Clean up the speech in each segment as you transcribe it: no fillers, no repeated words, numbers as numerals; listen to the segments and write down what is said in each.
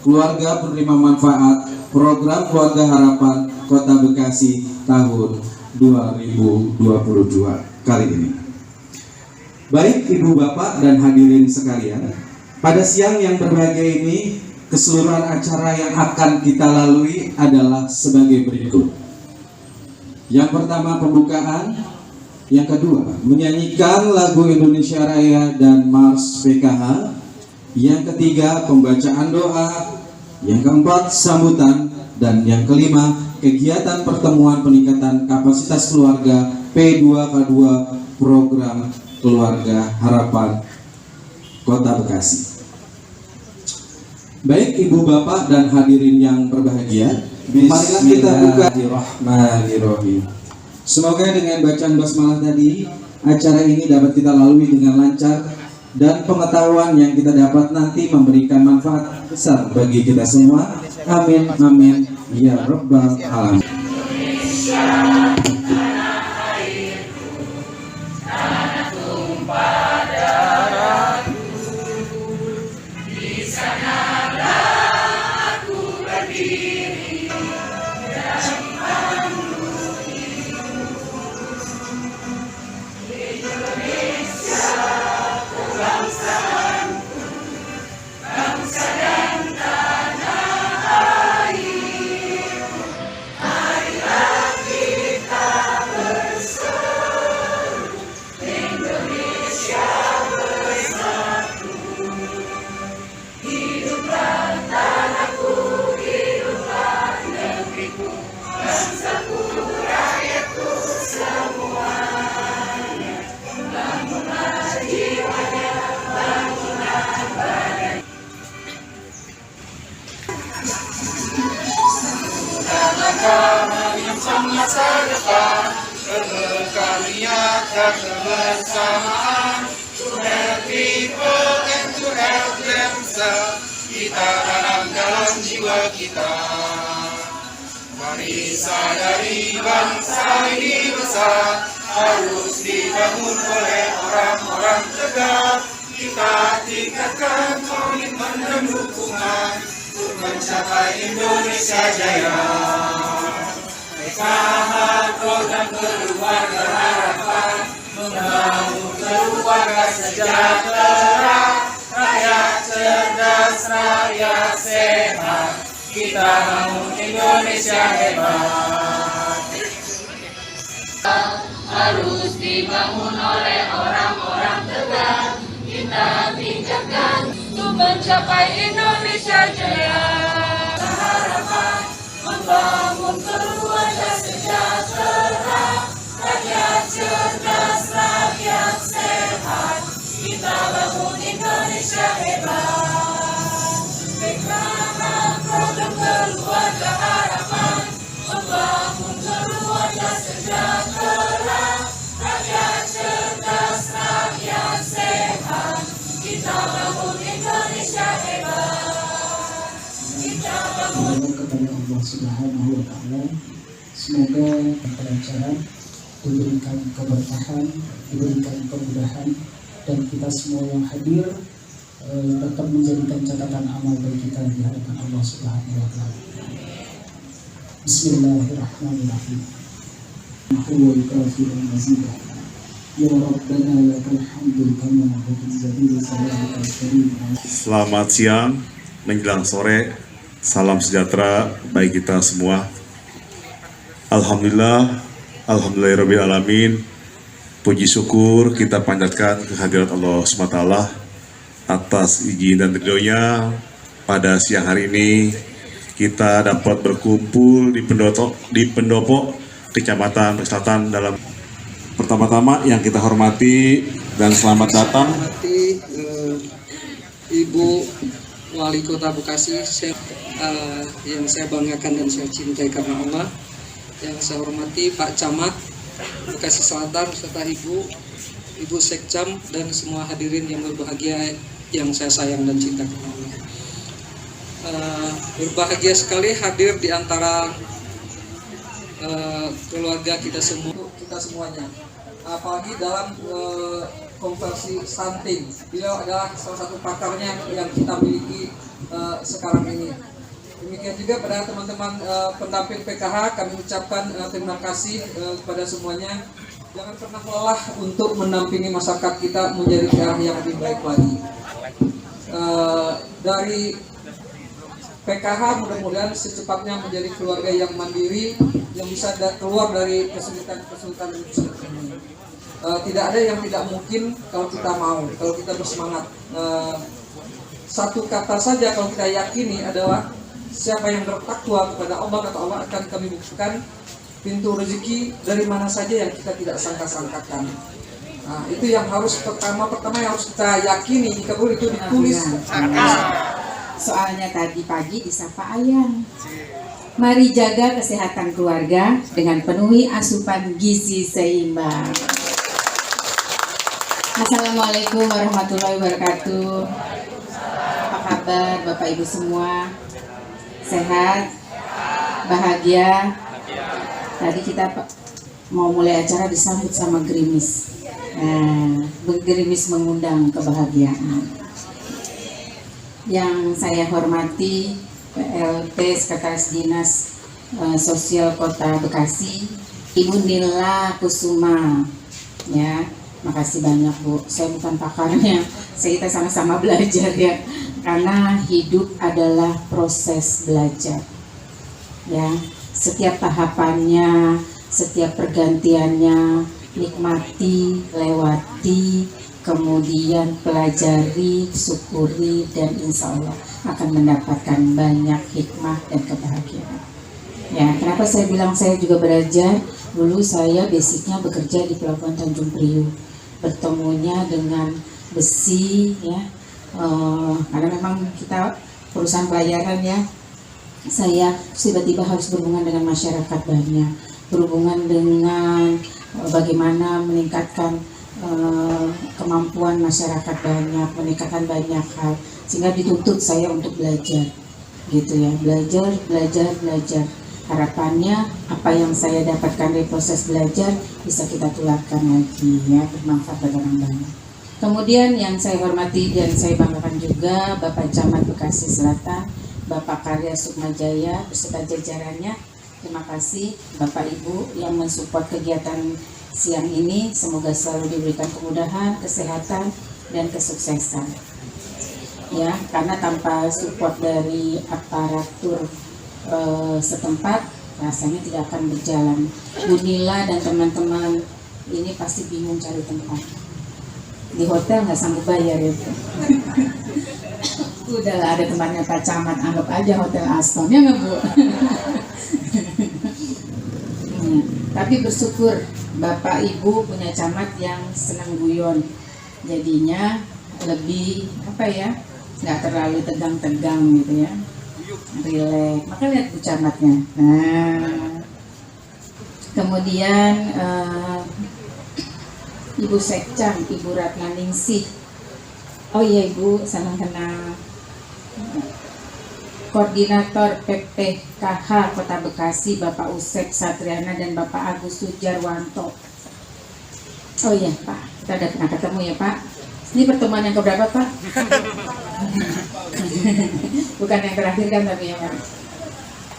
keluarga penerima manfaat program Keluarga Harapan Kota Bekasi tahun 2022 kali ini. Baik Ibu Bapak dan hadirin sekalian, pada siang yang berbahagia ini keseluruhan acara yang akan kita lalui adalah sebagai berikut. Yang pertama pembukaan, yang kedua menyanyikan lagu Indonesia Raya dan Mars PKH, yang ketiga pembacaan doa, yang keempat sambutan, dan yang kelima kegiatan pertemuan peningkatan kapasitas keluarga P2K2 program Keluarga Harapan Kota Bekasi. Baik Ibu Bapak dan hadirin yang berbahagia, marilah kita buka Bismillahirrahmanirrahim. Semoga dengan bacaan basmalah tadi acara ini dapat kita lalui dengan lancar dan pengetahuan yang kita dapat nanti memberikan manfaat besar bagi kita semua. Amin amin ya rabbal alamin. Masa depan berkarya kebersamaan, to help people and to help themselves. Kita dalam jiwa kita, mari sadari bangsa ini besar, harus dibangun oleh orang-orang tegak. Kita tingkatkan komitmen dan dukungan untuk mencapai Indonesia Jaya. PKH program Keluarga Harapan membangun keluarga sejahtera, rakyat cerdas, rakyat sehat. Kita bangun Indonesia hebat. Harus dibangun oleh orang-orang tegak. Kita tingkatkan untuk mencapai Indonesia Jaya. Harapan membangun keluarga sejahtera, rakyat cerdas, rakyat sehat. Kita bangun Indonesia hebat. PKH program Keluarga Harapan membangun keluarga sejahtera, rakyat cerdas, rakyat sehat. Kita bangun Indonesia hebat. Kita bangun kepada Allah Subhanahu wa Ta'ala. Semoga kelancaran, diberikan keberkahan, diberikan kemudahan, dan kita semua yang hadir tetap menjadikan catatan amal bagi kita di hadapan Allah Subhanahu wa Ta'ala. Bismillahirrahmanirrahim. Huwa al-kafiru al-mazidah. Ya Rabbana lakal hamdu kama ba'du salamika al-karim. Selamat siang menjelang sore. Salam sejahtera bagi kita semua. Alhamdulillahirabbil alamin. Puji syukur kita panjatkan kehadirat Allah SWT atas izin dan ridhonya. Pada siang hari ini kita dapat berkumpul di pendopo Kecamatan Selatan. Dalam pertama-tama yang kita hormati dan selamat datang Ibu Wali Kota Bekasi yang saya banggakan dan saya cintai karena Allah. Yang saya hormati Pak Camat Bekasi Selatan serta Ibu Sekcam dan semua hadirin yang berbahagia yang saya sayang dan cinta karena Allah. Berbahagia sekali hadir di antara keluarga kita semuanya. Apalagi dalam konversi stunting, beliau adalah salah satu pakarnya yang kita miliki sekarang ini. Demikian juga pada teman-teman pendamping PKH, kami ucapkan terima kasih kepada semuanya. Jangan pernah lelah untuk mendampingi masyarakat kita menjadi ke arah yang lebih baik lagi. Dari PKH mudah-mudahan secepatnya menjadi keluarga yang mandiri, yang bisa keluar dari kesulitan-kesulitan ini. Tidak ada yang tidak mungkin kalau kita mau, kalau kita bersemangat. Satu kata saja kalau kita yakini adalah siapa yang bertakwa kepada Allah, kata Allah, akan kami bukakan pintu rezeki dari mana saja yang kita tidak sangka-sangkakan. Nah, itu yang harus pertama yang harus kita yakini. Jika boleh itu ditulis. Soalnya tadi pagi disapa ayang. Mari jaga kesehatan keluarga dengan penuhi asupan gizi seimbang. Assalamualaikum warahmatullahi wabarakatuh. Apa kabar Bapak Ibu semua? Sehat? Bahagia? Tadi kita mau mulai acara disambut sama gerimis. Nah, gerimis mengundang kebahagiaan. Yang saya hormati PLT Sekretaris Dinas Sosial Kota Bekasi, Ibu Nila Kusuma. Ya, makasih banyak Bu. Saya bukan pakarnya, kita sama-sama belajar ya. Karena hidup adalah proses belajar. Ya, setiap tahapannya, setiap pergantiannya, nikmati, lewati, kemudian pelajari, syukuri, dan insya Allah akan mendapatkan banyak hikmah dan kebahagiaan. Ya, kenapa saya bilang saya juga belajar? Dulu saya basicnya bekerja di Pelabuhan Tanjung Priuk, bertemunya dengan besi, ya, karena memang kita perusahaan pelayaran ya. Saya tiba-tiba harus berhubungan dengan masyarakat banyak, berhubungan dengan bagaimana meningkatkan kemampuan masyarakat banyak, meningkatkan banyak hal, sehingga dituntut saya untuk belajar, gitu ya, belajar. Harapannya apa yang saya dapatkan dari proses belajar bisa kita tularkan lagi, ya, bermanfaat bagi orang banyak. Kemudian yang saya hormati dan saya banggakan juga Bapak Camat Bekasi Selatan, Bapak Karya Sukmajaya beserta jajarannya. Terima kasih Bapak Ibu yang mensupport kegiatan siang ini. Semoga selalu diberikan kemudahan, kesehatan, dan kesuksesan. Ya, karena tanpa support dari aparatur setempat rasanya tidak akan berjalan. Bu Nila dan teman-teman ini pasti bingung cari tempat. Di hotel nggak sanggup bayar itu. Udahlah, ada tempatnya Pak Camat, anggap aja Hotel Aston, ya nggak Bu? Tapi bersyukur Bapak Ibu punya camat yang senang guyon, jadinya lebih apa ya, nggak terlalu tegang-tegang gitu ya, rileks. Maka lihat Bu Camatnya. Nah, kemudian Ibu Sekcam, Ibu Ratna Ningsih. Oh iya Ibu, salam kenal. Koordinator PPKH Kota Bekasi, Bapak Usep Satriana dan Bapak Agus Sujarwanto. Oh iya Pak, kita udah pernah ketemu ya Pak. Ini pertemuan yang keberapa Pak? Bukan yang terakhir kan tapi ya Pak.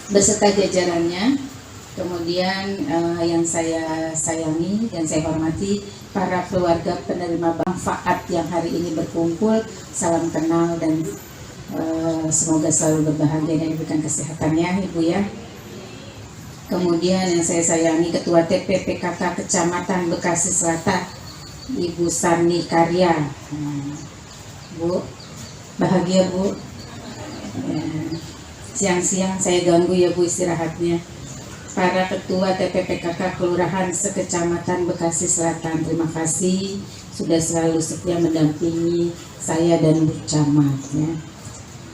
Beserta jajarannya. Kemudian yang saya sayangi dan saya hormati para keluarga penerima manfaat yang hari ini berkumpul. Salam kenal dan semoga selalu berbahagia dan diberikan kesehatannya Ibu ya. Kemudian yang saya sayangi Ketua TPPKK Kecamatan Bekasi Selatan, Ibu Sani Karya. Bu, bahagia Bu. Siang-siang saya ganggu ya Bu istirahatnya. Para Ketua TPPKK Kelurahan Sekecamatan Bekasi Selatan, terima kasih sudah selalu setia mendampingi saya dan Bu Camat ya.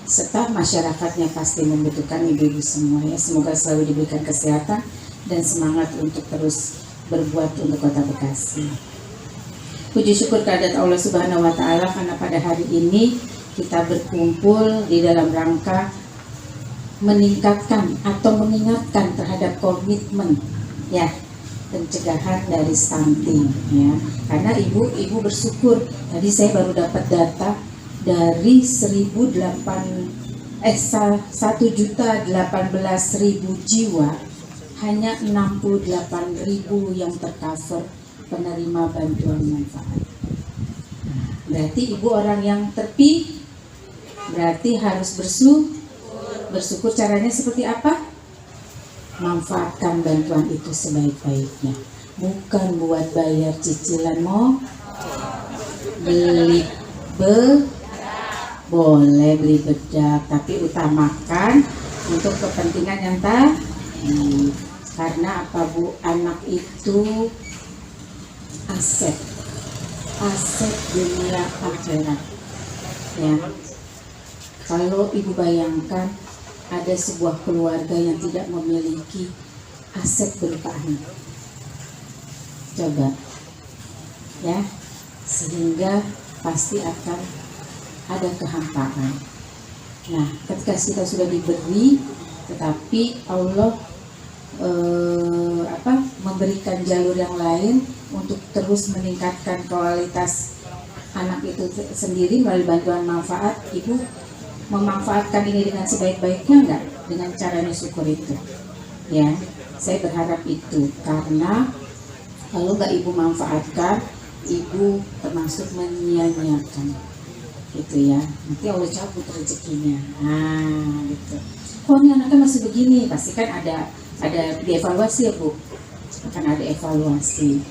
Serta masyarakatnya pasti membutuhkan ibu-ibu semua ya. Semoga selalu diberikan kesehatan dan semangat untuk terus berbuat untuk Kota Bekasi. Puji syukur kehadirat Allah Subhanahu wa Ta'ala karena pada hari ini kita berkumpul di dalam rangka meningkatkan atau mengingatkan terhadap komitmen ya pencegahan dari stunting ya. Karena ibu bersyukur tadi saya baru dapat data dari 1.800 1.018.000 jiwa, hanya 68.000 yang tercover penerima bantuan manfaat. Berarti ibu orang yang terpilih, berarti harus bersyukur. Caranya seperti apa? Manfaatkan bantuan itu sebaik-baiknya, bukan buat bayar cicilan beli boleh beli bedak, tapi utamakan untuk kepentingan yang tadi. Karena apa Bu? Anak itu aset dunia akhirat. Ya, kalau ibu bayangkan ada sebuah keluarga yang tidak memiliki aset berupa anak, coba ya, sehingga pasti akan ada kehampaan. Nah, ketika kita sudah diberi, tetapi Allah memberikan jalur yang lain untuk terus meningkatkan kualitas anak itu sendiri melalui bantuan manfaat, ibu memanfaatkan ini dengan sebaik-baiknya enggak? Dengan caranya syukur itu. Ya, saya berharap itu, karena kalau nggak ibu manfaatkan, ibu termasuk menyia-nyiakan. Gitu ya, nanti Allah cabut rezekinya. Nah, gitu. Kok ini anaknya masih begini? Pasti kan ada dievaluasi ya Bu. Akan ada evaluasi.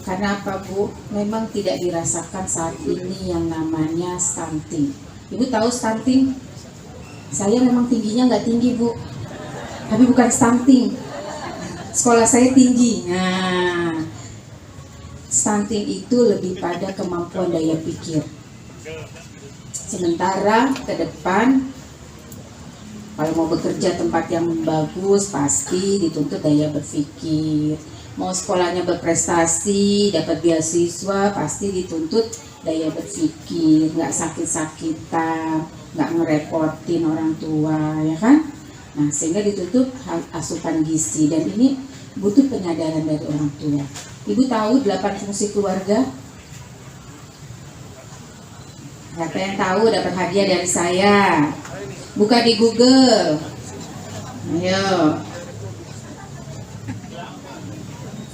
Karena apa Bu? Memang tidak dirasakan saat ini yang namanya stunting. Ibu tahu stunting? Saya memang tingginya nggak tinggi Bu, tapi bukan stunting. Sekolah saya tinggi. Nah, stunting itu lebih pada kemampuan daya pikir. Sementara ke depan, kalau mau bekerja tempat yang bagus, pasti dituntut daya berpikir. Mau sekolahnya berprestasi, dapat beasiswa, pasti dituntut daya berpikir, nggak sakit-sakitan, nggak ngerepotin orang tua, ya kan? Nah, sehingga dituntut asupan gizi, dan ini butuh penyadaran dari orang tua. Ibu tahu 8 fungsi keluarga? Siapa yang tahu dapat hadiah dari saya? Buka di Google. Ayo.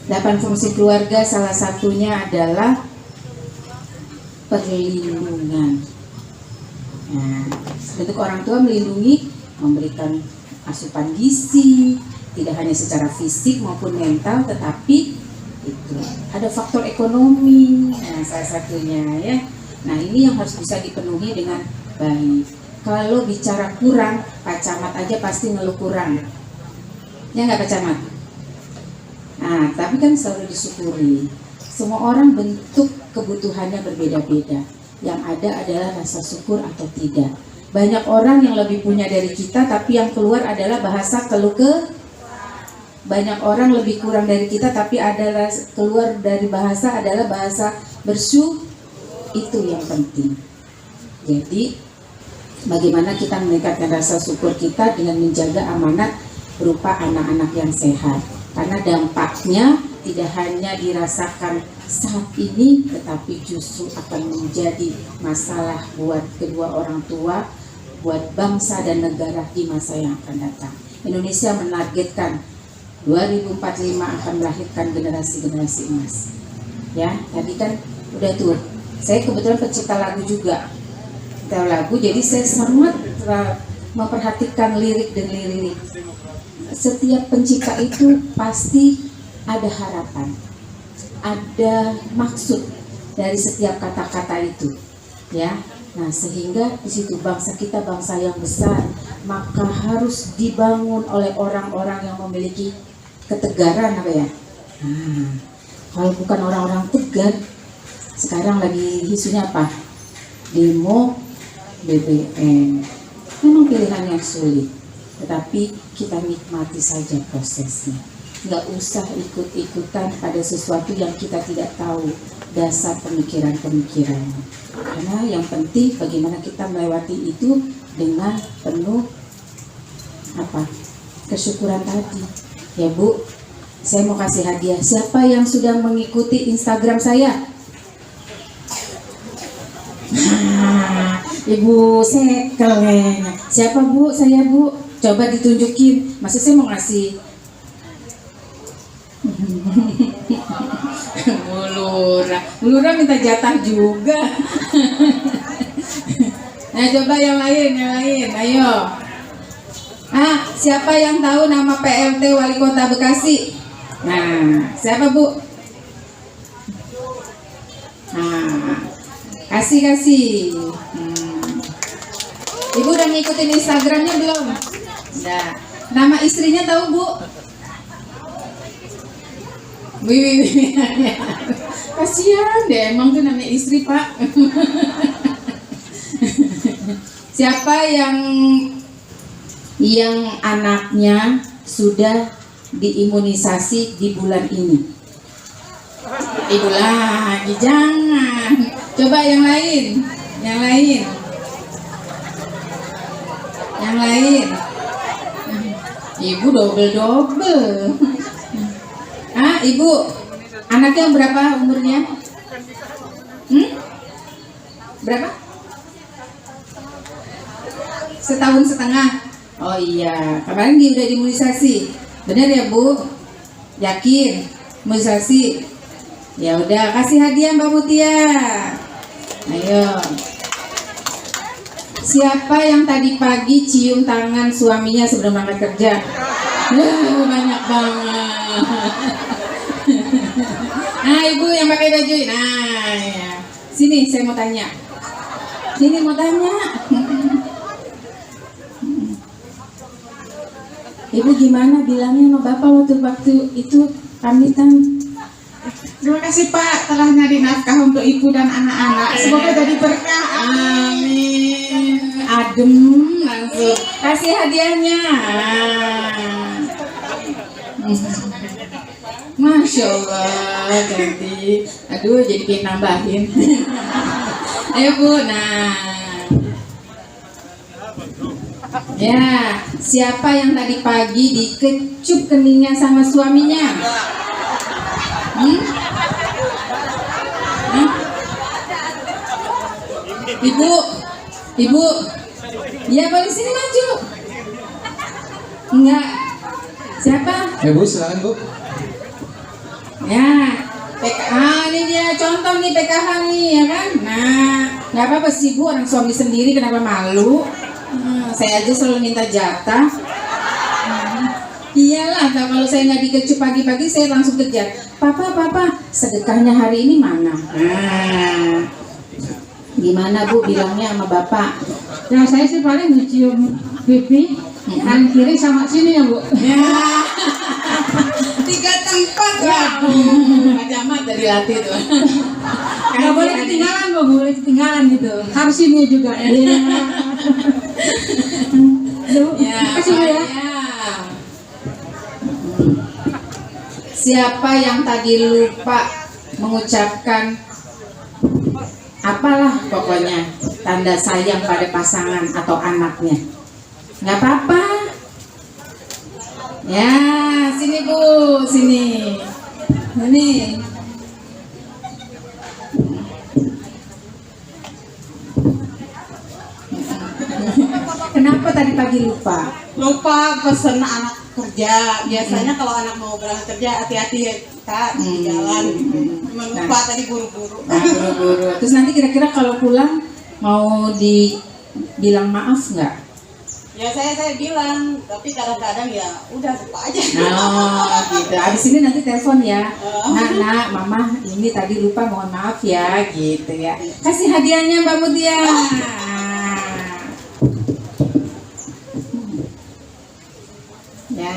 8 fungsi keluarga, salah satunya adalah perlindungan. Nah, bentuk orang tua melindungi, memberikan asupan gizi, tidak hanya secara fisik maupun mental, tetapi itu ada faktor ekonomi. Nah, salah satunya ya. Nah, ini yang harus bisa dipenuhi dengan baik. Kalau bicara kurang, Pak Camat aja pasti ngeluh kurang. Ya nggak Pak Camat? Nah, tapi kan selalu disyukuri. Semua orang bentuk kebutuhannya berbeda-beda. Yang ada adalah rasa syukur atau tidak. Banyak orang yang lebih punya dari kita, tapi yang keluar adalah bahasa keluh ke. Banyak orang lebih kurang dari kita, tapi adalah keluar dari bahasa adalah bahasa bersyukur. Itu yang penting. Jadi, bagaimana kita meningkatkan rasa syukur kita dengan menjaga amanat berupa anak-anak yang sehat. Karena dampaknya tidak hanya dirasakan saat ini, tetapi justru akan menjadi masalah buat kedua orang tua, buat bangsa dan negara di masa yang akan datang. Indonesia menargetkan 2045 akan melahirkan generasi-generasi emas. Ya, tadi kan udah tuh. Saya kebetulan pencipta lagu juga. Jadi saya sangat memperhatikan lirik dan lirik. Setiap pencipta itu pasti ada harapan, ada maksud dari setiap kata-kata itu, ya. Nah, sehingga di situ bangsa kita bangsa yang besar, maka harus dibangun oleh orang-orang yang memiliki ketegaran, apa ya? Nah, kalau bukan orang-orang tegar, sekarang lagi isunya apa? Demo BBM. Memang pilihan yang sulit, tetapi kita nikmati saja prosesnya. Nggak usah ikut-ikutan pada sesuatu yang kita tidak tahu dasar pemikiran-pemikirannya. Karena yang penting bagaimana kita melewati itu dengan penuh kesyukuran tadi. Ya Bu, saya mau kasih hadiah. Siapa yang sudah mengikuti Instagram saya? Ibu Sekel kayaknya. Siapa Bu? Saya Bu. Coba ditunjukin. Masa saya mau ngasih? Mulura minta jatah juga. Nah coba yang lain, ayo. Siapa yang tahu nama PLT Wali Kota Bekasi? Nah, siapa Bu? Kasih. Ibu udah ngikutin Instagramnya belum? Udah. Nama istrinya tahu Bu? Wih. Kasihan deh, emang tuh namanya istri Pak. Siapa yang anaknya sudah diimunisasi di bulan ini? Ibu lagi, jangan. Coba yang lain. Ibu double. Ibu, anaknya berapa umurnya? Berapa? 1,5 tahun. Oh iya, kemarin dia udah diimunisasi. Benar ya Bu? Yakin? Imunisasi? Ya udah, kasih hadiah Mbak Mutia. Ayo. Siapa yang tadi pagi cium tangan suaminya sebelum berangkat kerja? Banyak banget. Ibu yang pakai baju. Ya. Sini saya mau tanya. Ibu gimana bilangnya sama Bapak waktu itu pamitan? Terima kasih Pak telah nyari nafkah untuk ibu dan anak-anak. Semoga jadi berkah. Amin. Adem langsung. Kasih hadiahnya. Masya Allah, cantik. Aduh, jadi pengen nambahin. Ayo Bu, Ya, siapa yang tadi pagi dikecup keningnya sama suaminya? Ibu, ya boleh sini maju. Enggak. Siapa? Bu, silakan Bu. Ya, ini dia contoh nih PKH nih ya kan. Nah, nggak apa-apa sih Bu, orang suami sendiri kenapa malu? Saya aja selalu minta jatah. Iyalah, kalau saya nggak dikecup pagi-pagi saya langsung kejar. Papa, sedekahnya hari ini mana? Gimana Bu bilangnya sama Bapak? Ya saya sih paling mencium pipi kanan kiri sama sini ya Bu. Ya. 3 tempat Pak Camat dari latih tuh. Nggak boleh ketinggalan Bu, boleh ketinggalan gitu. Harus ini juga ya. Kasih Bu ya. Siapa yang tadi lupa mengucapkan apalah pokoknya tanda sayang pada pasangan atau anaknya? Nggak apa-apa. Ya, sini Bu, sini. Ini. Kenapa tadi pagi lupa? Lupa pesen anak kerja. Biasanya kalau anak mau berangkat kerja hati-hati ya kita di jalan. Lupa tadi buru-buru. Buru-buru. Terus nanti kira-kira kalau pulang mau dibilang maaf nggak? Ya saya bilang, tapi kadang-kadang ya udah lupa aja. Gitu. Abis ini nanti telepon ya. Nak, Mama ini tadi lupa, mohon maaf ya, gitu ya. Kasih hadiahnya Mbak Mutia. Ya,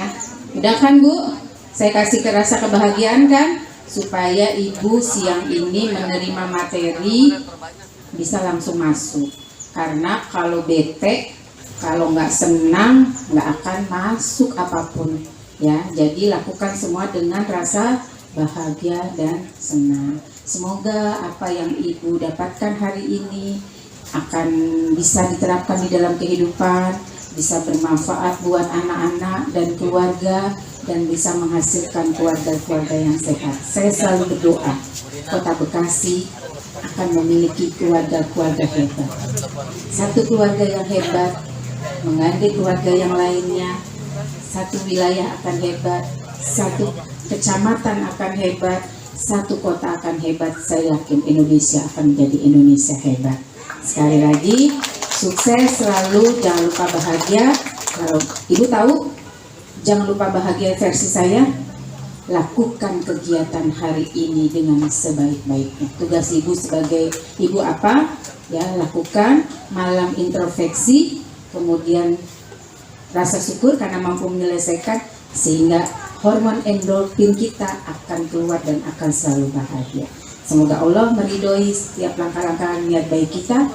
udah kan Bu? Saya kasih rasa kebahagiaan kan, supaya Ibu siang ini menerima materi bisa langsung masuk. Karena kalau bete, kalau nggak senang, nggak akan masuk apapun. Ya, jadi lakukan semua dengan rasa bahagia dan senang. Semoga apa yang Ibu dapatkan hari ini akan bisa diterapkan di dalam kehidupan, bisa bermanfaat buat anak-anak dan keluarga, dan bisa menghasilkan keluarga-keluarga yang sehat. Saya selalu berdoa Kota Bekasi akan memiliki keluarga-keluarga hebat. Satu keluarga yang hebat mengandung keluarga yang lainnya, satu wilayah akan hebat, satu kecamatan akan hebat, satu kota akan hebat. Saya yakin Indonesia akan menjadi Indonesia hebat. Sekali lagi, sukses selalu, jangan lupa bahagia. Kalau Ibu tahu, jangan lupa bahagia versi saya. Lakukan kegiatan hari ini dengan sebaik-baiknya. Tugas Ibu sebagai Ibu apa? Ya, lakukan malam introspeksi, kemudian rasa syukur karena mampu menyelesaikan, sehingga hormon endorfin kita akan keluar dan akan selalu bahagia. Semoga Allah meridhoi setiap langkah-langkah niat baik kita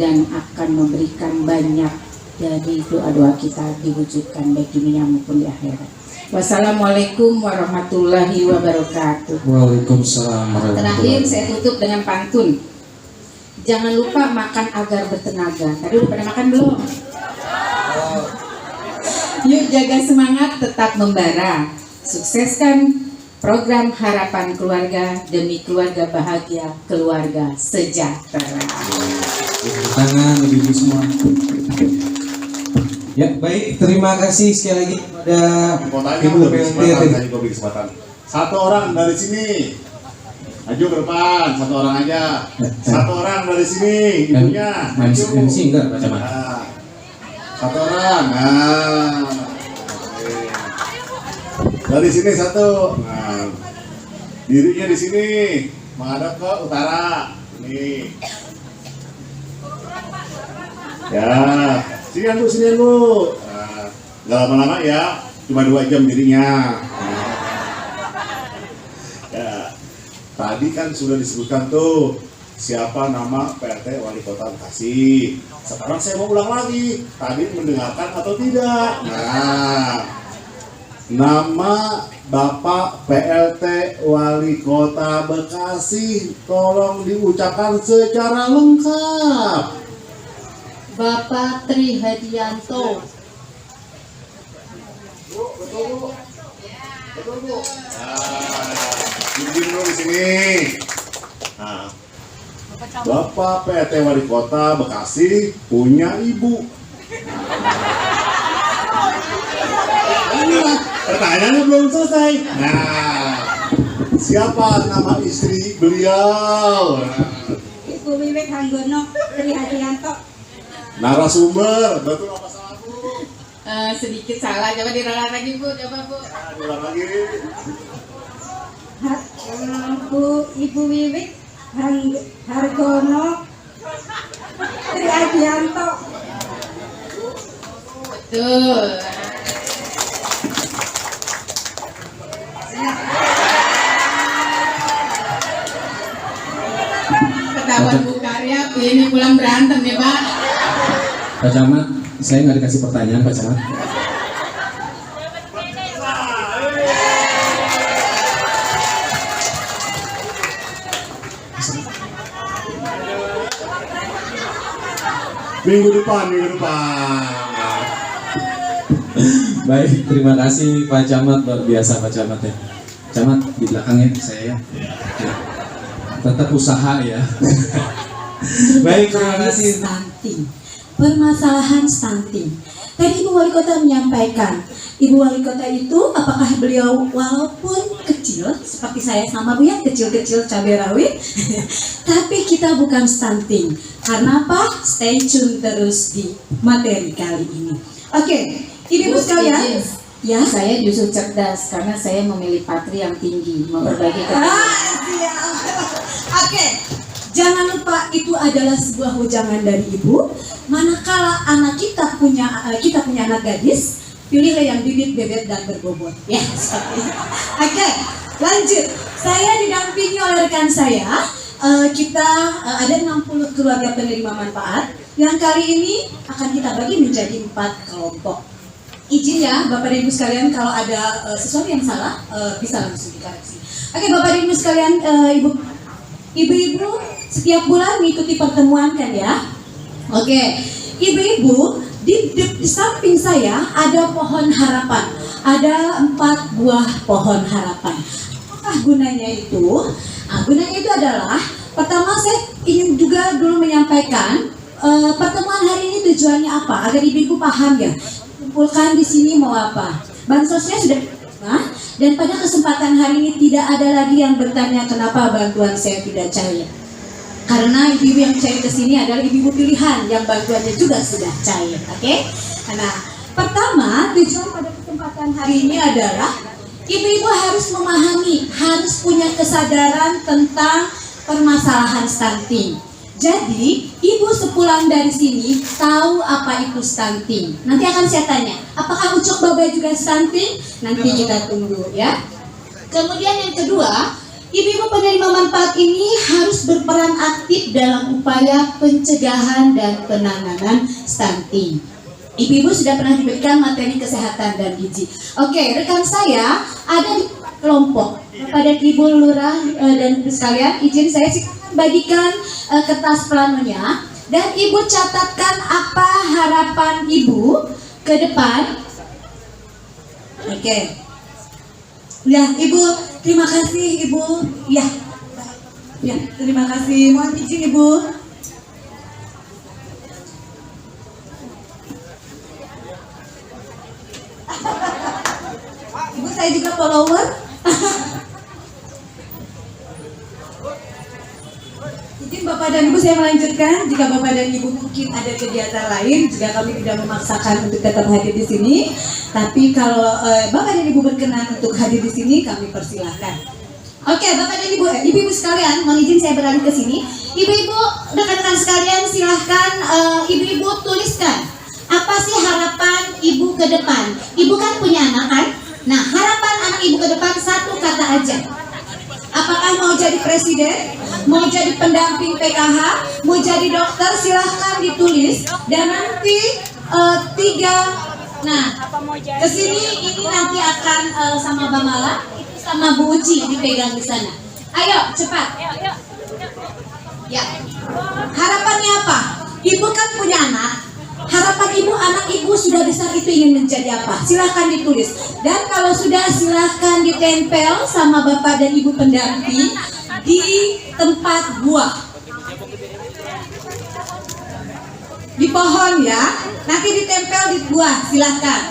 dan akan memberikan banyak dari doa-doa kita diwujudkan baik di dunia maupun di akhirat. Wassalamualaikum warahmatullahi wabarakatuh. Waalaikumsalam warahmatullahi Terakhir saya tutup dengan pantun. Jangan lupa makan agar bertenaga. Tadi udah pada makan belum? Yuk jaga semangat, tetap membara. Sukseskan program Harapan Keluarga demi keluarga bahagia, keluarga sejahtera. Tangan ibu semua. Ya baik, terima kasih sekali lagi kepada Ibu PLT. Satu orang dari sini, maju ke depan, satu orang aja. Satu orang dari sini, ibunya. Maju. MC enggak Pak Camat? Nah, satu orang. Nah, dari sini satu. Nah, dirinya di sini, menghadap ke utara. Ini. Ya, sinian Bu, sinian Bu. Nah, nggak lama-lama ya, cuma 2 jam dirinya. Ya, tadi kan sudah disebutkan tuh siapa nama PRT Wali Kota Bekasi. Sekarang saya mau ulang lagi. Tadi mendengarkan atau tidak? Nah, nama Bapak PLT Wali Kota Bekasi tolong diucapkan secara lengkap. Bapak Tri Hadianto. Betul Bu. Betul Bu. Nah, izin dulu di sini. Nah, Bapak PT Wali Kota Bekasi punya ibu. Pertanyaannya belum selesai. Nah, siapa nama istri beliau? Ibu Wiwik Hanggono Tri Hadianto. Narasumber, betul apa salah Bu? Sedikit salah, coba diralat lagi Bu, coba Bu. Nah, diulang lagi. Ibu Wiwik Hargono Tri Hadianto. Betul. Ketahuan Bu Karya, ini pulang berantem ya Pak. Pak Camat, saya nggak dikasih pertanyaan Pak Camat. Minggu depan. Baik, terima kasih Pak Camat, luar biasa Pak Camat ya. Camat di belakangnya saya ya. Tetap usaha ya. Baik, terima kasih. Stunting, permasalahan stunting. Tadi Ibu Wali Kota menyampaikan, Ibu Wali Kota itu apakah beliau walaupun kecil seperti saya sama Bu ya, kecil-kecil cabai rawit, tapi kita bukan stunting. Karena apa? Stay tune terus di materi kali ini. Oke, Ibu-ibu sekalian, ya. Saya justru cerdas karena saya memilih patri yang tinggi, memperbaiki Oke, jangan lupa itu adalah sebuah wejangan dari Ibu. Manakala anak kita punya anak gadis, pilihlah yang bibit, bebet, dan berbobot. Ya, seperti itu. Oke, lanjut. Saya didampingi oleh rekan saya. Kita ada 60 keluarga penerima manfaat yang kali ini akan kita bagi menjadi 4 kelompok. Izin ya Bapak dan Ibu sekalian, kalau ada sesuatu yang salah bisa langsung dikoreksi. Oke Bapak dan Ibu sekalian, ibu-ibu setiap bulan mengikuti pertemuan kan ya. Oke, ibu-ibu di samping saya ada pohon harapan, ada 4 buah pohon harapan. Apakah gunanya itu? Nah, gunanya itu adalah pertama saya ingin juga dulu menyampaikan pertemuan hari ini tujuannya apa? Agar ibu-ibu paham ya. Kumpulkan di sini mau apa? Bansosnya sudah dan pada kesempatan hari ini tidak ada lagi yang bertanya kenapa bantuan saya tidak cair. Karena ibu-ibu yang cair ke sini adalah ibu-ibu pilihan yang bantuannya juga sudah cair. Oke? Nah, pertama tujuan pada kesempatan hari ini adalah ibu-ibu harus memahami, harus punya kesadaran tentang permasalahan stunting. Jadi, ibu sepulang dari sini tahu apa itu stunting. Nanti akan saya tanya, apakah Ucok Baba juga stunting? Nanti kita tunggu ya. Kemudian yang kedua, ibu-ibu penerima manfaat ini harus berperan aktif dalam upaya pencegahan dan penanganan stunting. Ibu-ibu sudah pernah diberikan materi kesehatan dan gizi. Oke, rekan saya ada di kelompok. Pada Ibu Lurah dan Ibu sekalian, izin saya bagikan kertas planonya dan Ibu catatkan apa harapan Ibu ke depan. Oke. Ya, Ibu, terima kasih Ibu. Ya. Ya, terima kasih. Mohon izin Ibu. Ibu, saya juga follower. Izin Bapak dan Ibu saya melanjutkan. Jika Bapak dan Ibu mungkin ada kegiatan lain, juga kami tidak memaksakan untuk tetap hadir di sini. Tapi kalau Bapak dan Ibu berkenan untuk hadir di sini, kami persilahkan. Oke, Bapak dan Ibu, Ibu-ibu sekalian, mohon izin saya beralih ke sini. Ibu-ibu, rekan-rekan sekalian, silahkan Ibu-ibu tuliskan. Apa sih harapan Ibu ke depan? Ibu kan punya anak kan? Nah, harapan anak Ibu ke depan satu kata aja. Apakah mau jadi presiden? Mau jadi pendamping PKH? Mau jadi dokter? Silahkan ditulis. Dan nanti nah, kesini ini nanti akan sama Bang Mala, itu sama Bu Uci dipegang di sana. Ayo, cepat. Ya. Harapannya apa? Ibu kan punya anak. Harapan Ibu, anak Ibu sudah besar itu ingin menjadi apa? Silahkan ditulis. Dan kalau sudah, silahkan ditempel sama Bapak dan Ibu pendamping di tempat buah. Di pohon ya. Nanti ditempel di buah, silahkan.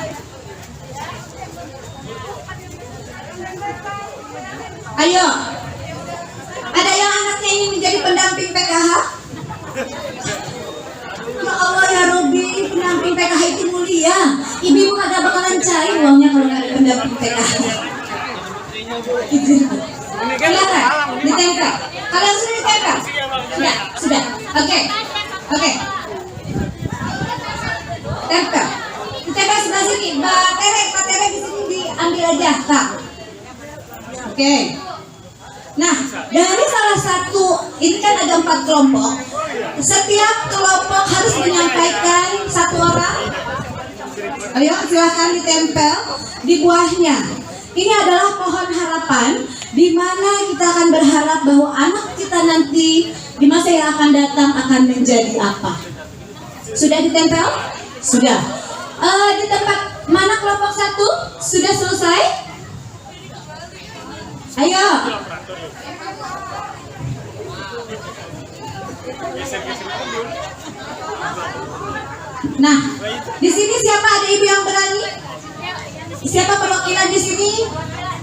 Ayo. Ada yang anaknya ingin menjadi pendamping PKH? Ya Allah ya Robi, pendamping PKH itu mulia. Ibu-ibu kagak bakalan cair uangnya kalau nggak ada pendamping PKH. Izin. Silakan, ditempel. Kalian sudah ditempel? Sudah. Oke. Tempel. Ditempel sebelah sini. Pak Tere di sini diambil aja, Kak. Oke. Nah, dari salah satu, ini kan ada 4 kelompok. Setiap kelompok harus menyampaikan 1 orang. Ayo, silakan ditempel di buahnya. Ini adalah pohon harapan, di mana kita akan berharap bahwa anak kita nanti di masa yang akan datang akan menjadi apa. Sudah ditempel? Sudah. Di tempat mana kelompok 1? Sudah selesai? Ayo. Nah, di sini siapa, ada ibu yang berani? Siapa perwakilan di sini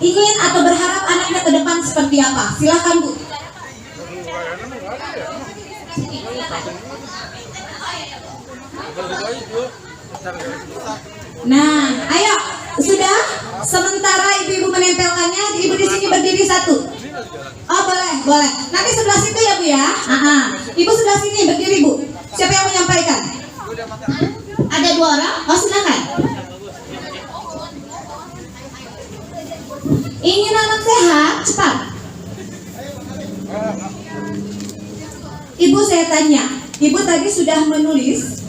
ingin atau berharap anaknya ke depan seperti apa? Silakan Bu. Nah, ayo, sudah. Sementara ibu-ibu menempelkannya, ibu di sini berdiri 1. Oh boleh. Nanti sebelah situ ya Bu ya. Ibu sebelah sini berdiri Bu. Siapa yang menyampaikan? Ada 2 orang. Oh silakan. Ingin anak sehat, cepat. Ibu saya tanya. Ibu tadi sudah menulis.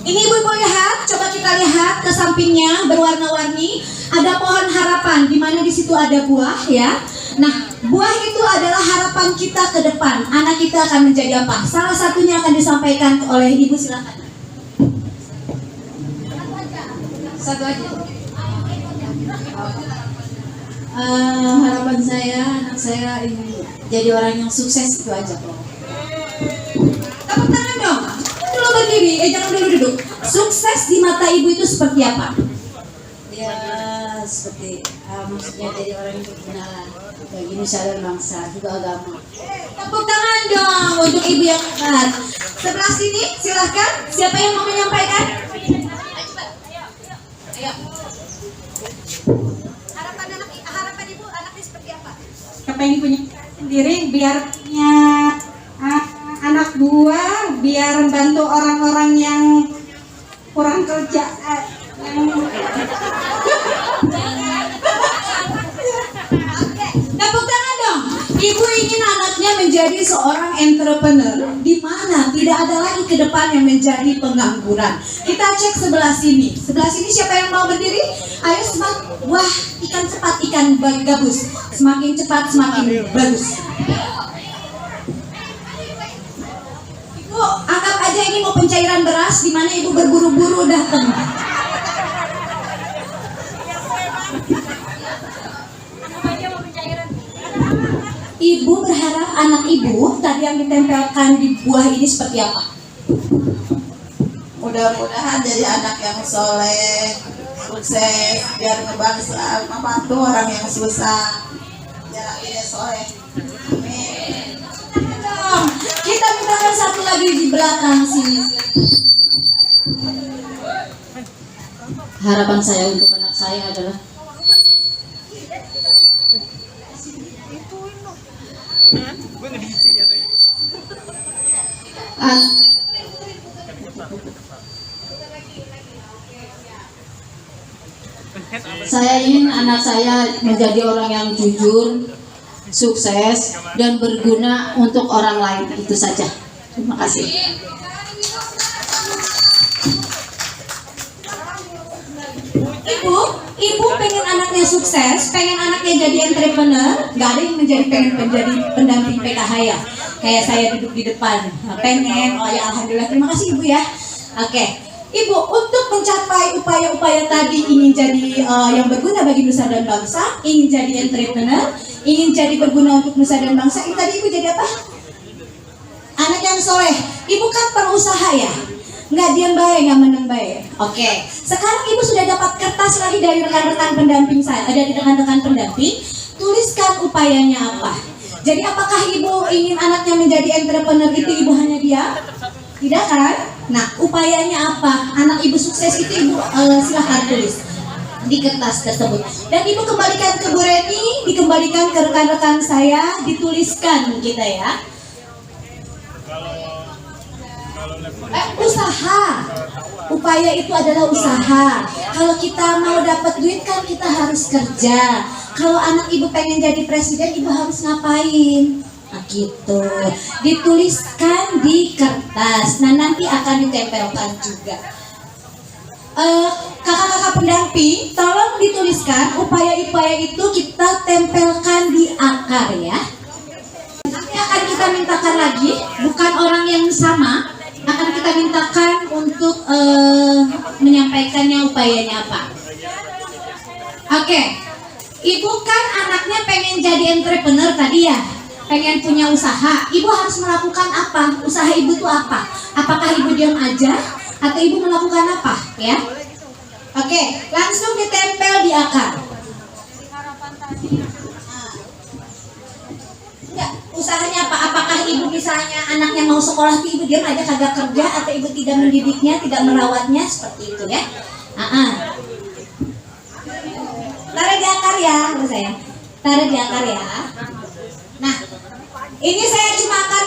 Ini ibu-ibu lihat, coba kita lihat ke sampingnya berwarna-warni. Ada pohon harapan, di mana di situ ada buah ya. Nah, buah itu adalah harapan kita ke depan. Anak kita akan menjadi apa? Salah satunya akan disampaikan oleh ibu, silakan. Satu aja. Harapan saya, anak saya ingin jadi orang yang sukses, itu aja. Tepuk tangan dong. Dulu berdiri, jangan dulu duduk. Sukses di mata ibu itu seperti apa? Ya seperti maksudnya jadi orang yang berguna bagi nusa dan bangsa juga agama. Tepuk tangan dong untuk ibu yang hebat. Sebelah sini silahkan. Siapa yang mau menyampaikan? Ayo. Harapan ibu anaknya seperti apa? Kepengen punya sendiri biar punya anak buah, biar bantu orang-orang yang kurang kerja. Tepuk tangan dong. Ibu ingin anaknya menjadi seorang entrepreneur di mana tidak ada lagi ke depan yang menjadi pengangguran. Kita cek sebelah sini. Sebelah sini siapa yang mau berdiri? Ayo wah, ikan cepat, ikan gabus. Semakin cepat semakin bagus. Ibu, anggap aja ini mau pencairan beras di mana ibu berburu-buru datang. Ibu berharap anak ibu tadi yang ditempelkan di buah ini seperti apa? Mudah-mudahan jadi anak yang soleh, sukses, biar ngebangsa, membantu orang yang susah, biar dia soleh. Amin. Kita mintakan satu lagi di belakang sini. Harapan saya untuk anak saya adalah saya ingin anak saya menjadi orang yang jujur, sukses, dan berguna untuk orang lain. Itu saja. Terima kasih. Ibu pengen anaknya sukses, pengen anaknya jadi entrepreneur, gak ada yang pengen menjadi pendamping PKH ya. Kayak saya duduk di depan, pengen, oh ya alhamdulillah, terima kasih ibu ya. Oke, ibu untuk mencapai upaya-upaya tadi ingin jadi yang berguna bagi nusa dan bangsa, ingin jadi entrepreneur, ingin jadi berguna untuk nusa dan bangsa, ini tadi ibu jadi apa? Anak yang soleh. Ibu kan perusaha ya. Nggak diam baik, nggak menang baik. Oke, sekarang ibu sudah dapat kertas lagi dari rekan-rekan pendamping saya, dari rekan-rekan pendamping. Tuliskan upayanya apa. Jadi apakah ibu ingin anaknya menjadi entrepreneur itu ibu hanya diam? Tidak kan? Nah, upayanya apa? Anak ibu sukses itu ibu silahkan tulis di kertas tersebut. Dan ibu kembalikan ke Bu Reni, dikembalikan ke rekan-rekan saya, dituliskan kita ya. Usaha. Upaya itu adalah usaha. Kalau kita mau dapat duit kan kita harus kerja. Kalau anak ibu pengen jadi presiden, ibu harus ngapain? Nah gitu. Dituliskan di kertas. Nah nanti akan ditempelkan juga. Kakak-kakak pendamping, tolong dituliskan upaya-upaya itu kita tempelkan di akar ya. Nanti akan kita mintakan lagi, bukan orang yang sama. Akan kita mintakan untuk menyampaikannya upayanya apa. Oke, ibu kan anaknya pengen jadi entrepreneur tadi ya, pengen punya usaha. Ibu harus melakukan apa? Usaha ibu itu apa? Apakah ibu diam aja atau ibu melakukan apa? Ya, oke, langsung ditempel di akar. Ya, usahanya apa? Apakah ibu misalnya anaknya mau sekolah, ibu diam aja kagak kerja, atau ibu tidak mendidiknya, tidak merawatnya, seperti itu ya. Taruh di akar ya, menurut saya. Taruh di akar ya. Nah, ini saya cuma akan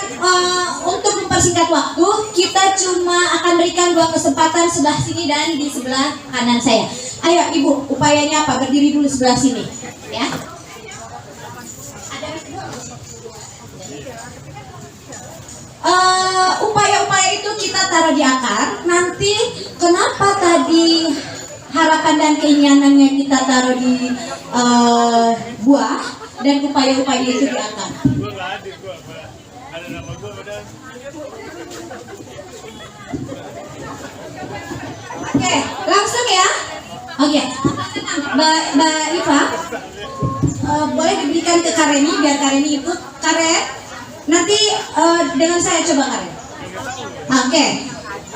untuk mempersingkat waktu, kita cuma akan berikan 2 kesempatan sebelah sini dan di sebelah kanan saya. Ayo ibu, upayanya apa? Berdiri dulu sebelah sini, ya. Upaya-upaya itu kita taruh di akar. Nanti kenapa tadi harapan dan keinginannya kita taruh di buah dan upaya-upaya itu di akar. Oke, langsung ya. Oke, Mbak Iva, boleh diberikan ke Kareni biar Kareni ikut. Karen, nanti dengan saya coba Karen. Oke,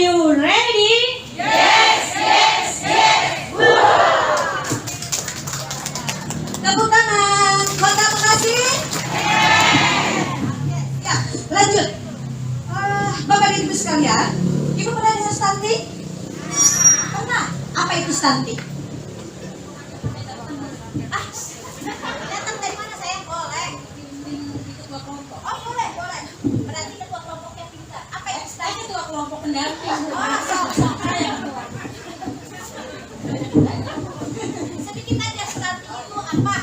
you ready? Tepuk tangan. Kota Bekasi. Ya, lanjut. Bapak dan Ibu sekalian, Ibu pernah dengar stunting? Pernah. Apa itu stunting? Datang dari mana saya? Boleh. Ketua kelompok. Oh boleh. Berarti ketua kelompok yang pintar. Apa itu? Saya ketua kelompok pendamping. Oh, saya ketua. Sedikit aja stunting itu apa?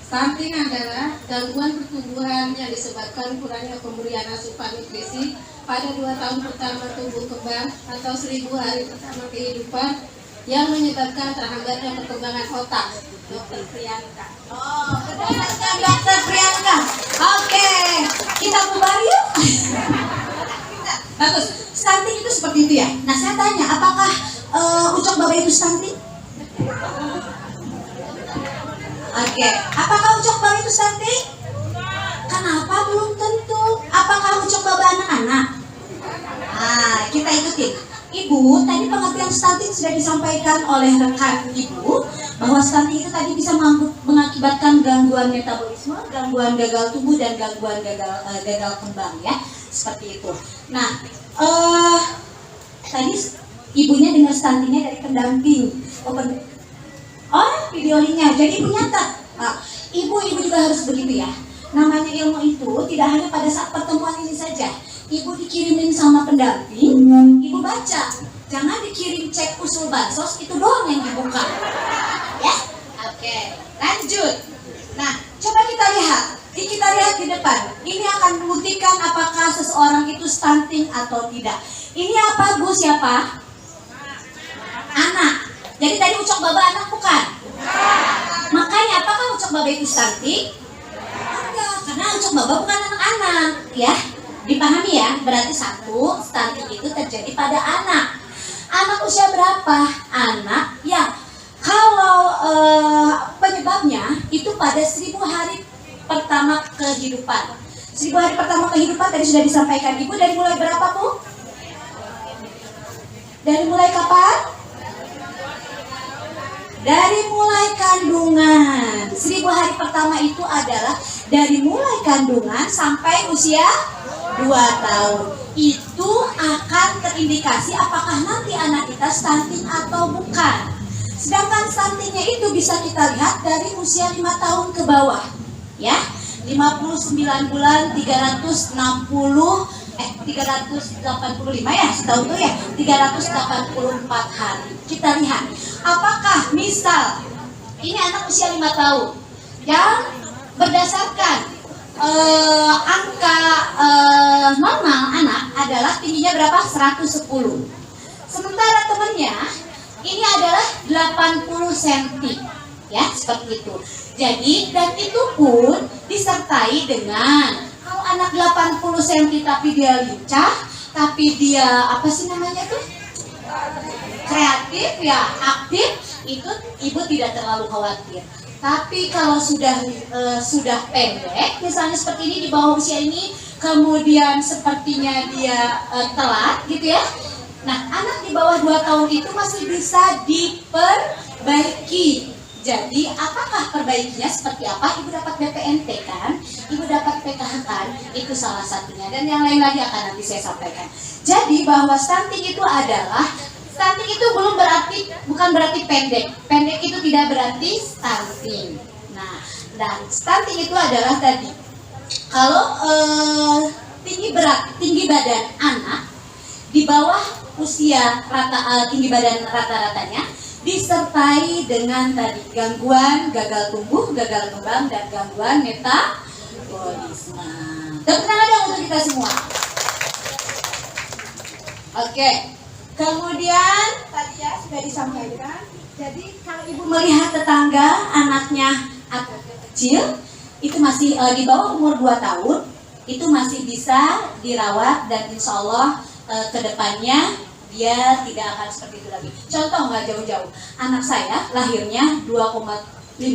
Stunting adalah gangguan pertumbuhan yang disebabkan kurangnya pemberian asupan nutrisi pada 2 tahun pertama tumbuh kembang atau 1000 hari pertama kehidupan yang menyebabkan terhambatnya perkembangan otak. Dokter Priyanka. Oh, berdasarkan Dokter Priyanka. Oke, kita bubar yuk. Bagus. Stunting itu seperti itu ya. Nah, saya tanya, apakah ucok baba itu stunting? Oke, apakah ucok baba itu stunting? Kenapa belum tentu? Apakah ucok baba anak-anak? Nah, kita ikutin. Ibu, tadi pengertian stunting sudah disampaikan oleh rekan Ibu bahwa stunting itu tadi bisa mengakibatkan gangguan metabolisme, gangguan gagal tumbuh dan gangguan gagal kembang ya, seperti itu. Nah, tadi ibunya dengar stuntingnya dari pendamping. Video linknya. Jadi ibu nyatat. Nah, ibu juga harus begitu ya. Namanya ilmu itu tidak hanya pada saat pertemuan ini saja. Ibu dikirimin sama pendamping, ibu baca. Jangan dikirim cek usul bansos, itu doang yang dibuka. Ya? Oke, lanjut. Nah, coba kita lihat di depan. Ini akan membuktikan apakah seseorang itu stunting atau tidak. Ini apa, Bu? Siapa? Anak. Jadi tadi ucok baba anak bukan? Makanya apakah ucok baba itu stunting? Enggak, karena ucok baba bukan anak-anak, ya. Dipahami ya, berarti satu, stunting itu terjadi pada anak. Anak usia berapa? Anak yang kalau penyebabnya itu pada 1000 hari pertama kehidupan. 1000 hari pertama kehidupan tadi sudah disampaikan Ibu, dari mulai berapa, Bu? Dari mulai kapan? Dari mulai kandungan. 1000 hari pertama itu adalah dari mulai kandungan sampai usia 2 tahun. Itu akan terindikasi apakah nanti anak kita stunting atau bukan. Sedangkan stuntingnya itu bisa kita lihat dari usia 5 tahun ke bawah. Ya, 59 bulan 385 ya, setahu itu ya, 384 hari. Kita lihat, apakah misal ini anak usia 5 tahun yang berdasarkan angka normal anak adalah tingginya berapa? 110. Sementara temennya ini adalah 80 cm. Ya, seperti itu. Jadi, dan itu pun disertai dengan kalau anak 80 cm tapi dia lincah, tapi dia apa sih namanya tuh? Kreatif ya, aktif, itu ibu tidak terlalu khawatir. Tapi kalau sudah pendek, misalnya seperti ini di bawah usia ini, kemudian sepertinya dia telat gitu ya. Nah, anak di bawah 2 tahun itu masih bisa diperbaiki. Jadi, apakah perbaikinya seperti apa? Ibu dapat BPNT kan? Ibu dapat PKH kan? Itu salah satunya. Dan yang lain lagi akan nanti saya sampaikan. Jadi, bahwa stunting itu adalah stunting itu bukan berarti pendek. Pendek itu tidak berarti stunting. Nah, dan stunting itu adalah tadi kalau tinggi badan anak di bawah usia tinggi badan rata-ratanya disertai dengan tadi gangguan gagal tumbuh, gagal kembang, dan gangguan metabolisme. Tepuk tangan dong untuk kita semua. Oke. Kemudian tadi ya sudah disampaikan. Jadi kalau ibu melihat tetangga anaknya agak kecil, itu masih di bawah umur 2 tahun, itu masih bisa dirawat dan insya Allah kedepannya dia tidak akan seperti itu lagi. Contoh nggak jauh-jauh, anak saya lahirnya 2,6,